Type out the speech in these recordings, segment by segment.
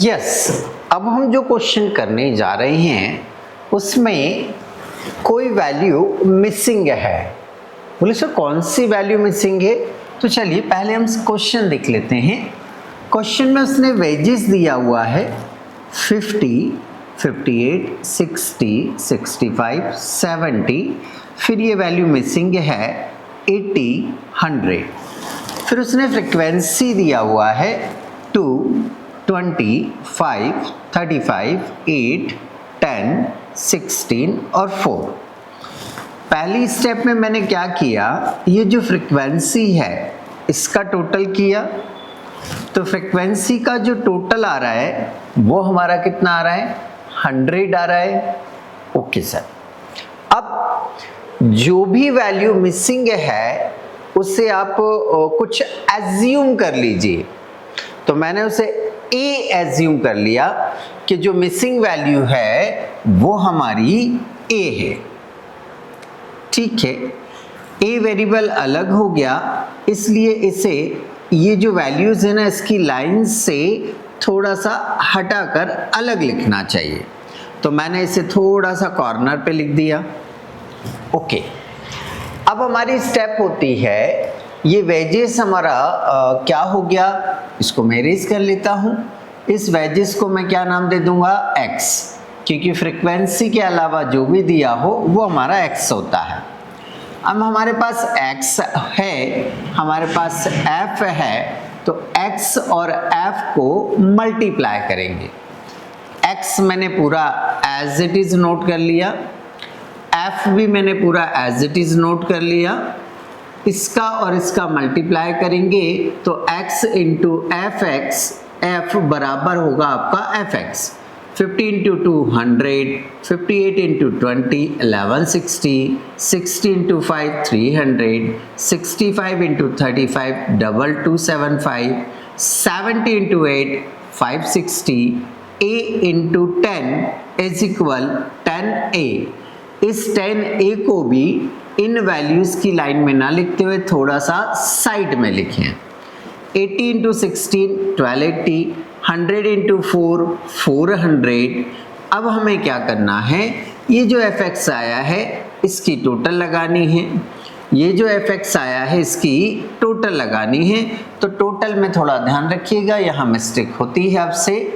Yes, अब हम जो क्वेश्चन करने जा रहे हैं उसमें कोई वैल्यू मिसिंग है। बोले सर कौन सी वैल्यू मिसिंग है? तो चलिए पहले हम क्वेश्चन देख लेते हैं। क्वेश्चन में उसने वेजेस दिया हुआ है 50, 58, 60, 65, 70, फिर ये वैल्यू मिसिंग है 80, 100। फिर उसने फ्रिक्वेंसी दिया हुआ है 2, 20, 5, 35, 8, 10, 16 और 4। पहली स्टेप में मैंने क्या किया, ये जो फ्रिक्वेंसी है इसका टोटल किया। तो फ्रिक्वेंसी का जो टोटल आ रहा है वो हमारा कितना आ रहा है? 100 आ रहा है। ओके सर, अब जो भी वैल्यू मिसिंग है उसे आप कुछ एज्यूम कर लीजिए। तो मैंने उसे ए एज्यूम कर लिया कि जो मिसिंग वैल्यू है वो हमारी ए है। ठीक है, ए वेरिएबल अलग हो गया, इसलिए इसे ये जो वैल्यूज है ना इसकी लाइन से थोड़ा सा हटाकर अलग लिखना चाहिए। तो मैंने इसे थोड़ा सा कॉर्नर पे लिख दिया। ओके, अब हमारी स्टेप होती है ये वेजेस हमारा क्या हो गया, इसको मैं इरेज कर लेता हूँ। इस वेजेस को मैं क्या नाम दे दूंगा? x, क्योंकि फ्रिक्वेंसी के अलावा जो भी दिया हो वो हमारा x होता है। अब हमारे पास x है, हमारे पास f है, तो x और f को मल्टीप्लाई करेंगे। x मैंने पूरा एज इट इज नोट कर लिया, f भी मैंने पूरा एज इट इज नोट कर लिया। इसका और इसका मल्टीप्लाई करेंगे तो x into F x, f बराबर होगा आपका fx। 50 into 2 100, 58 into 20 1160, 60 into 5 300, 65 into 35 2275, 70 into 8 560, a into 10 is equal 10a। इस 10a को भी इन वैल्यूज की लाइन में ना लिखते हुए थोड़ा सा साइड में लिखें। 80 इंटू 16 1280, 100 इंटू 4 400। अब हमें क्या करना है, ये जो fx आया है इसकी टोटल लगानी है, ये जो fx आया है इसकी टोटल लगानी है। तो टोटल में थोड़ा ध्यान रखिएगा, यहाँ मिस्टेक होती है आपसे।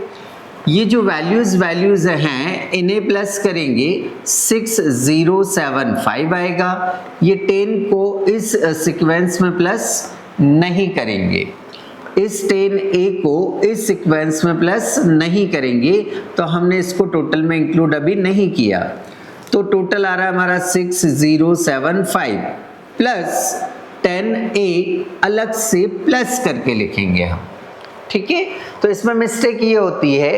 ये जो वैल्यूज हैं इन्हें प्लस करेंगे 6075 आएगा। ये 10 को इस सीक्वेंस में प्लस नहीं करेंगे, इस 10a को इस सीक्वेंस में प्लस नहीं करेंगे, तो हमने इसको टोटल में इंक्लूड अभी नहीं किया। तो टोटल आ रहा है हमारा 6075 प्लस 10a अलग से प्लस करके लिखेंगे हम। ठीक है, तो इसमें मिस्टेक ये होती है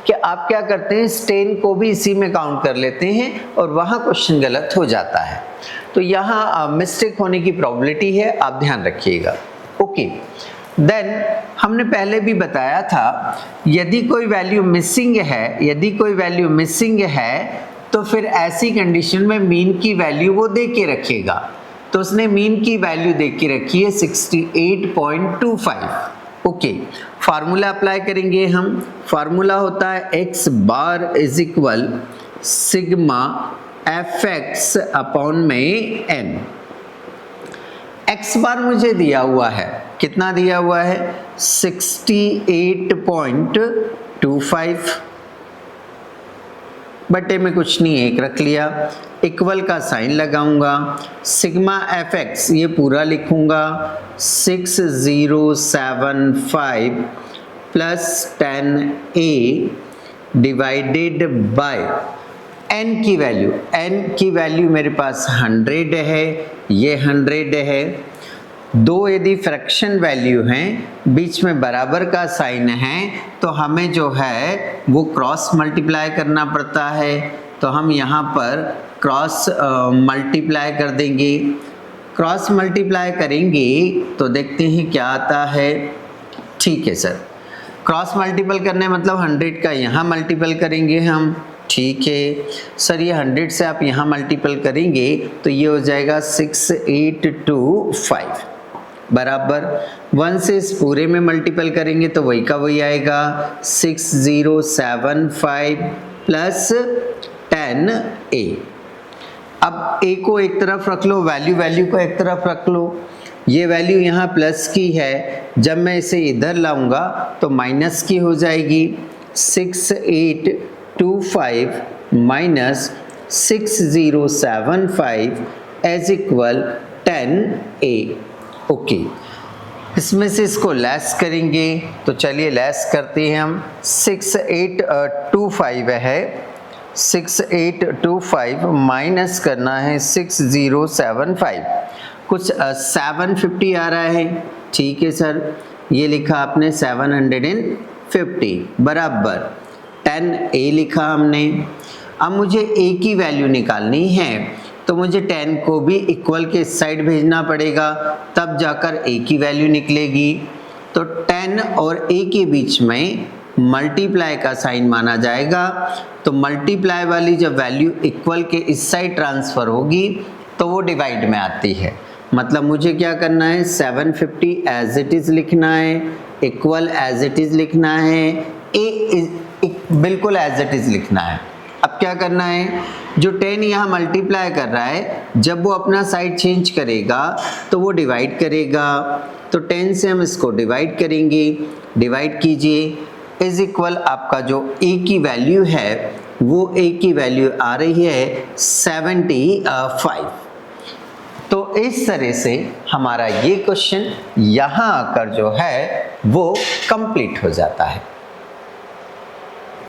कि आप क्या करते हैं, इस 10 को भी इसी में काउंट कर लेते हैं और वहाँ क्वेश्चन गलत हो जाता है। तो यहाँ मिस्टेक होने की प्रोबेबिलिटी है, आप ध्यान रखिएगा। ओके, देन हमने पहले भी बताया था यदि कोई वैल्यू मिसिंग है तो फिर ऐसी कंडीशन में मीन की वैल्यू वो दे के रखेगा। तो उसने मीन की वैल्यू दे के रखी है 68.25। ओके, फार्मूला अप्लाई करेंगे हम। फार्मूला होता है x bar is equal sigma fx upon में n। x बार मुझे दिया हुआ है, कितना दिया हुआ है? 68.25 बटे में कुछ नहीं, एक रख लिया, इक्वल का साइन लगाऊंगा। सिग्मा fx ये पूरा लिखूंगा 6075 plus 10a divided by n की वैल्यू मेरे पास 100 है, ये 100 है। दो यदि फ्रैक्शन वैल्यू हैं, बीच में बराबर का साइन है, तो हमें जो है वो क्रॉस मल्टीप्लाई करना पड़ता है। तो हम यहाँ पर क्रॉस मल्टीप्लाई कर देंगे। क्रॉस मल्टीप्लाई करेंगे तो देखते हैं क्या आता है। ठीक है सर, क्रॉस मल्टीपल करने मतलब 100 का यहाँ मल्टीपल करेंगे हम। ठीक है सर, ये 100 से आप यहाँ मल्टीपल करेंगे तो ये हो जाएगा 6825। बराबर 1 से इस पूरे में मल्टीपल करेंगे तो वही का वही आएगा 6075 प्लस 10a। अब a को एक तरफ रख लो, वैल्यू को एक तरफ रख लो। ये वैल्यू यहाँ प्लस की है, जब मैं इसे इधर लाऊंगा तो माइनस की हो जाएगी। 6825 minus 6075 as equal 10a। Okay, इसमें से इसको लेस करेंगे तो चलिए लेस करते हैं हम। 6825 है, 6825 माइनस करना है 6075, कुछ 750 आ रहा है। ठीक है सर, ये लिखा आपने 750 बराबर 10a लिखा हमने। अब मुझे a की वैल्यू निकालनी है तो मुझे 10 को भी इक्वल के इस साइड भेजना पड़ेगा, तब जाकर a की वैल्यू निकलेगी। तो 10 और a के बीच में मल्टीप्लाई का साइन माना जाएगा, तो मल्टीप्लाई वाली जब वैल्यू इक्वल के इस साइड ट्रांसफर होगी तो वो डिवाइड में आती है। मतलब मुझे क्या करना है, 750 एज इट इज लिखना है, इक्वल एज इट इज लिखना है, a बिल्कुल एज इट इज लिखना है। अब क्या करना है, जो 10 यहाँ मल्टीप्लाई कर रहा है, जब वो अपना साइड चेंज करेगा तो वो डिवाइड करेगा। तो 10 से हम इसको डिवाइड करेंगे, डिवाइड कीजिए, इज इक्वल आपका जो a की वैल्यू है वो a की वैल्यू आ रही है 75। तो इस तरह से हमारा ये क्वेश्चन यहाँ आकर जो है वो कंप्लीट हो जाता है।